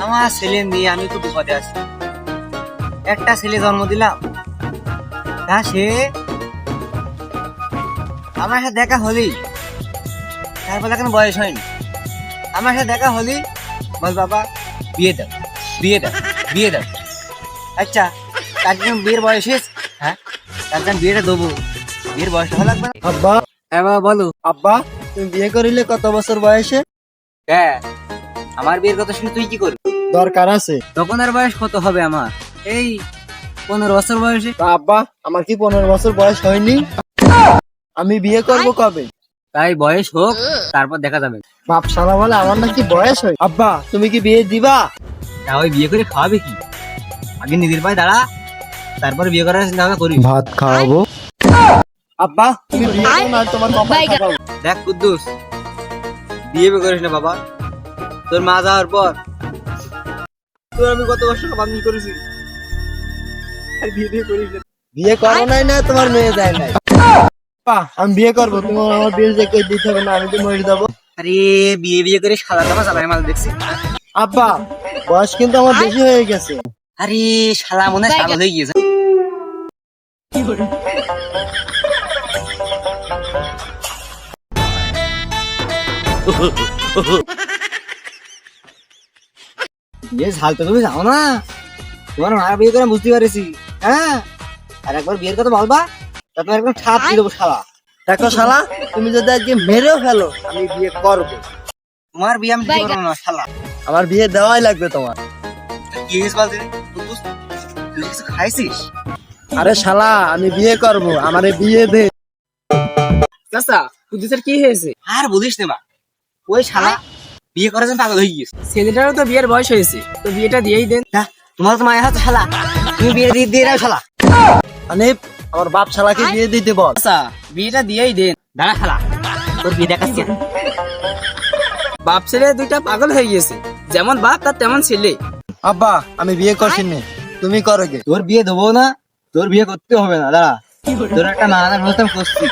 আমার ছেলে নিয়ে আমি খুব বিপদে আছি। একটা ছেলে জন্ম দিলাম, তা সে আমার সাথে দেখা হলেই, তারপর এখন বয়স হয়নি, আমার সাথে দেখা হলেই বল বাবা বিয়ে দাও, বিয়ে দাও, বিয়ে দাও। আচ্ছা, তার যখন বিয়ের বয়স হয়েছে, হ্যাঁ তার যখন বিয়েটা দেবো, বিয়ের বয়সটা ভালো লাগবে না? আব্বা, হ্যাঁ বাবা বলো। আব্বা তুমি বিয়ে করিলে কত বছর বয়সে? হ্যাঁ, আমার বিয়ের কথা শুনে তুই কি করবি? দরকার আছে। তখন আর বয়স কত হবে আমার? এই 15 বছর বয়সে। তা আব্বা, আমার কি 15 বছর বয়স হয়নি? আমি বিয়ে করব কবে? তাই বয়স হোক, তারপর দেখা যাবে। বাপ শালা বলে আমার নাকি বয়স হয়। আব্বা তুমি কি বিয়ে দিবা? তা ওই বিয়ে করে খাওয়াবে কি? আগে নিজের পায়ে দাঁড়া, তারপরে বিয়ে করার চিন্তা ভাবনা করি। ভাত খাওয়াবো। আব্বা তুমি বিয়ে করো না, তোমার কপাল খারাপ। দেখ কুদ্দুস, বিয়ে করিস না বাবা। তোর মা যাওয়ার পর তোর আমি কত বছর বান্ধবী করেছি, আর বিয়ে করিস না। বিয়ে করো নাই না তোমার মেয়ে যায় নাই। আব্বা আমি বিয়ে করবো, তোমার আমার বিয়ে যে কে দিতে হবে না, আমি তো মরে যাবো। আরে বিয়ে করে সাদা জামা চালাই মাল দেখছি। আব্বা বয়স কিন্তু আমার বেশি হয়ে গেছে। আরে শালা মনে হয় পাগল হয়ে গিয়েছে। বিয়ে ঝাল তো তুমি যাও না, তোমার মা বিয়ে করে বুঝতে পারছি। হ্যাঁ, আর একবার বিয়ের কথা বলবা, তা তোমার একদম ঠাপ দিয়ে দেবো শালা। দেখো শালা, তুমি যদি আজকে মেরেও ফেলো আমি বিয়ে করবো। তোমার বিয়ে আমি দিতে পারবো না শালা। আমার বিয়ে দেওয়াই লাগবে তোমার। কি হয়েছে বলতে? তুই কিছু খাইছিস? আরে শালা আমি বিয়ে করব, আমারে বিয়ে দে। চাচা কুদ্দুসের কি হয়েছে? আর বলিস না মা, ওই শালা বিয়ে করার জন্য পাগল হয়ে গিয়েছে। ছেলেটারও তো বিয়ের বয়স হয়েছে, তো বিয়েটা দিয়েই দেন। না, তোমার তো মায়ের হাতে শালা, তুমি বিয়ে দিয়ে দিয়ে দাও শালা। আনিপ আমার বাপ শালাকে বিয়ে দিতে বল। চাচা বিয়েটা দিয়েই দেন। দাঁড়া শালা, তোর বিয়ে দেখাচ্ছি আমি। বাপ ছেলে দুইটা পাগল হয়ে গিয়েছে, যেমন বাপ তার তেমন ছেলে। আব্বা আমি বিয়ে করছি না, তুমি করো গে। তোর বিয়ে দেবো না, তোর বিয়ে করতে হবে না। দাঁড়া, তোর একটা মানার ব্যবস্থা করছি।